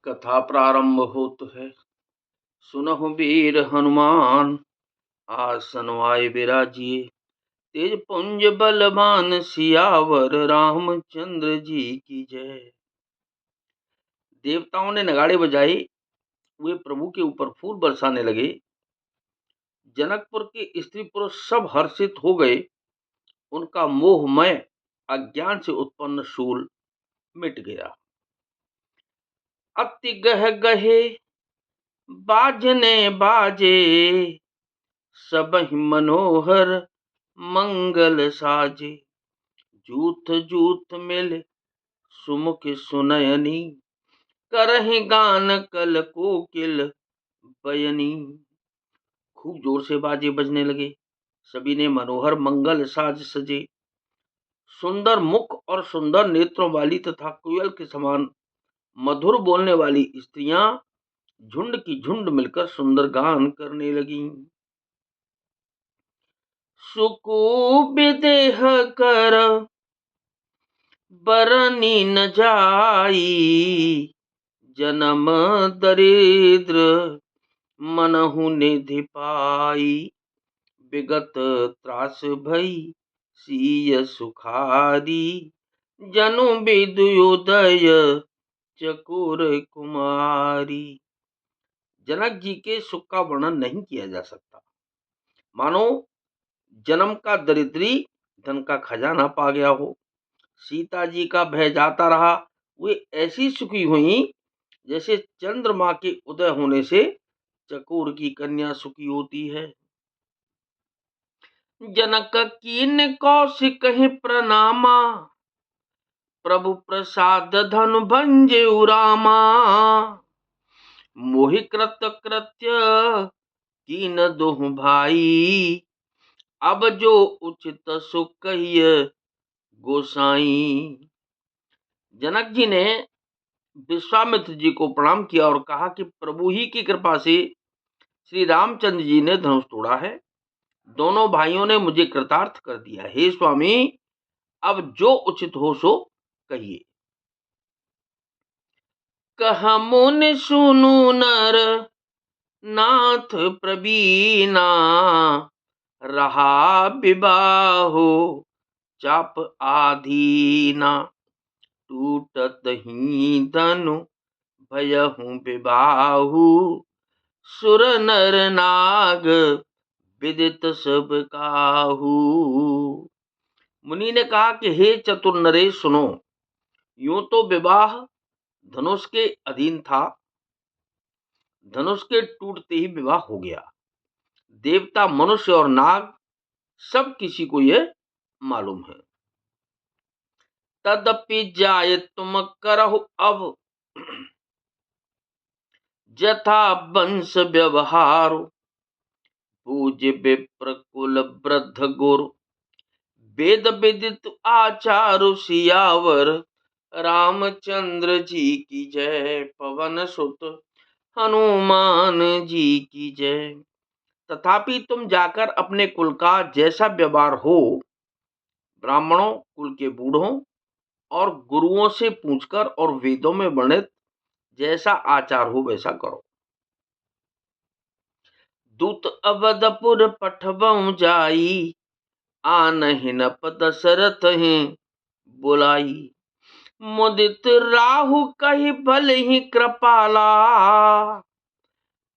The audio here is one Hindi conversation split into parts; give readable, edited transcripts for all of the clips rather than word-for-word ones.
कथा प्रारंभ होत है। सुनहु वीर हनुमान, आसन वाय विराजिए। तेज पुंज बलवान, सियावर रामचंद्र जी की जय। देवताओं ने नगाड़े बजाए, वे प्रभु के ऊपर फूल बरसाने लगे। जनकपुर के स्त्री पुरुष सब हर्षित हो गए। उनका मोहमय अज्ञान से उत्पन्न शूल मिट गया। अति गह गहे बाजने बाजे, सबहि मनोहर मंगल साजे। जूथ जूथ मिल सुमुख सुनयनी, करहि गान कल कोकिल बयनी। खूब जोर से बाजे बजने लगे। सभी ने मनोहर मंगल साज सजे। सुंदर मुख और सुंदर नेत्रों वाली तथा कोयल के समान मधुर बोलने वाली स्त्रियां झुंड की झुंड मिलकर सुंदर गान करने लगीं। सुकूब देह कर बरनी न जाई, जन्म दरिद्र मनहु निधि पाई। विगत त्रास भई सिय सुखारी, जनु विदुयोदय चकोर कुमारी। जनक जी के सुख का वर्णन नहीं किया जा सकता। मानो जन्म का दरिद्री धन का खजाना पा गया हो। सीता जी का भय जाता रहा। वे ऐसी सुखी हुई जैसे चंद्रमा के उदय होने से चकोर की कन्या सुखी होती है। जनक कीन कौशिक प्रणामा, प्रभु प्रसाद धनु भंजे रामा। मोहि कृत कृत्य कीन दोहु भाई, अब जो उचित सो कहिए गोसाई। जनक जी ने विश्वामित्र जी को प्रणाम किया और कहा कि प्रभु ही की कृपा से श्री रामचंद्र जी ने धनुष तोड़ा है। दोनों भाइयों ने मुझे कृतार्थ कर दिया। हे स्वामी, अब जो उचित हो सो कहिए। कह मुनि सुनु नर नाथ प्रवीणा, रहा विबाहो चाप आधीना। टूटत ही धनु भयहु विबाहु, सुर नर नाग विदित सब काहू। मुनि ने कहा कि हे चतुर नरेश सुनो। यूं तो विवाह धनुष के अधीन था, धनुष के टूटते ही विवाह हो गया। देवता, मनुष्य और नाग सब किसी को यह मालूम है। तदपि जाय तुम करहु अब, जथा वंश व्यवहार। पूज्य विप्र कुल वृद्ध गुरु, वेद विदित आचारु। सियावर रामचंद्र जी की जय, पवन सुत हनुमान जी की जय। तथापि तुम जाकर अपने कुल का जैसा व्यवहार हो, ब्राह्मणों, कुल के बूढ़ों और गुरुओं से पूछकर और वेदों में वर्णित जैसा आचार हो वैसा करो। दूत अवधपुर पठबऊ जाई, आनहि नप दशरथ हैं बुलाई। मुदित राहु कहि भल ही कृपाला,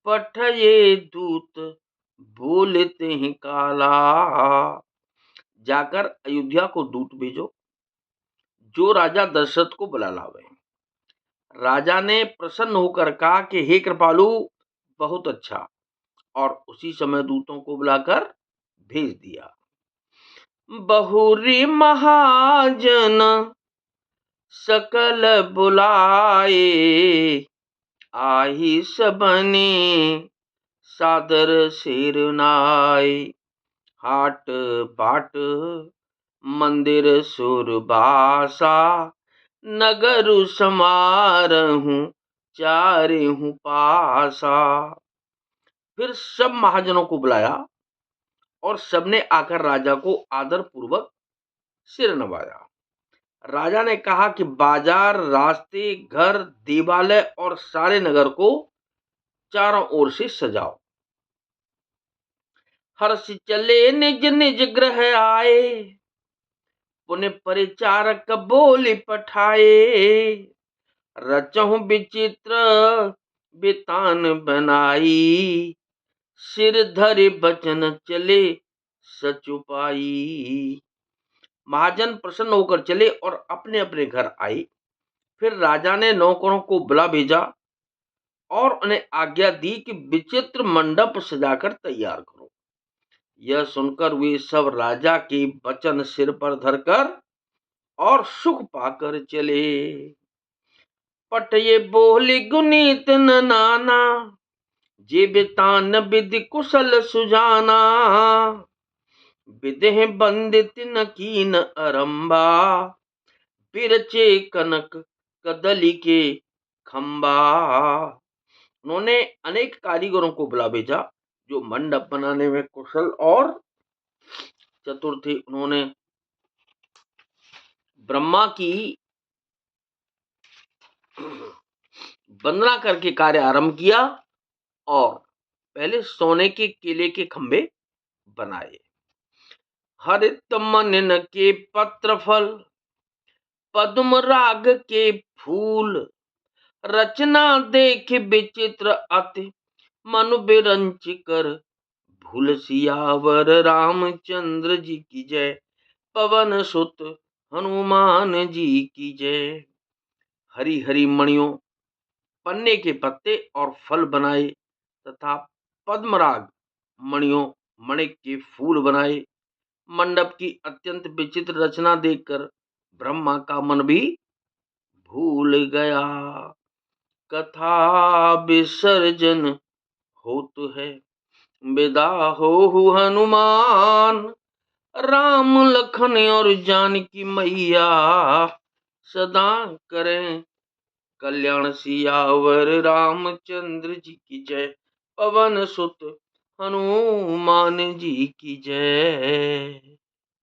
पठये दूत बोलित ही काला। जाकर अयोध्या को दूत भेजो, जो राजा दशरथ को बुला लावे। राजा ने प्रसन्न होकर कहा कि हे कृपालु, बहुत अच्छा। और उसी समय दूतों को बुलाकर भेज दिया। बहुरी महाजन सकल बुलाए, आही सबने सादर सिर नाय। हाट बाट मंदिर सुरबासा, नगरु समारहूं चारेहूं पासा। फिर सब महाजनों को बुलाया और सबने आकर राजा को आदर पूर्वक सिर नवाया। राजा ने कहा कि बाजार, रास्ते, घर, देवालय और सारे नगर को चारों ओर से सजाओ। हर्ष चले निज निज ग्रह आए, पुण्य परिचारक बोली पठाए। रचहु विचित्र बितान बनाई, सिर धरे बचन चले सचुपाई। महाजन प्रसन्न होकर चले और अपने अपने घर आए। फिर राजा ने नौकरों को बुला भेजा और उन्हें आज्ञा दी कि विचित्र मंडप सजाकर तैयार करो। यह सुनकर वे सब राजा के वचन सिर पर धरकर और सुख पाकर चले। पटये बोली गुनीत न नाना, जे बितान विधि कुशल सुजाना। विदेह बंदित न कीन अरंबा, बिरचे कनक कदली के खंबा। उन्होंने अनेक कारीगरों को बुला भेजा जो मंडप बनाने में कुशल और चतुर थे। उन्होंने ब्रह्मा की वंदना करके कार्य आरंभ किया और पहले सोने के केले के खंबे बनाए। हरित मनन के पत्र फल, पद्म राग के फूल। रचना देख विचित्र अति, मन बिरंच कर भूल। सियावर रामचंद्र जी की जय, पवन सुत हनुमान जी की जय। हरी हरी मणियों, पन्ने के पत्ते और फल बनाए तथा पद्मराग मणियों, मणिक के फूल बनाए। मंडप की अत्यंत विचित्र रचना देखकर ब्रह्मा का मन भी भूल गया। कथा विसर्जन होत है, विदा हो हनुमान। राम लखन और जानकी मैया, सदा करें कल्याण। सियावर रामचंद्र जी की जय, पवन सुत हनुमान जी की जय।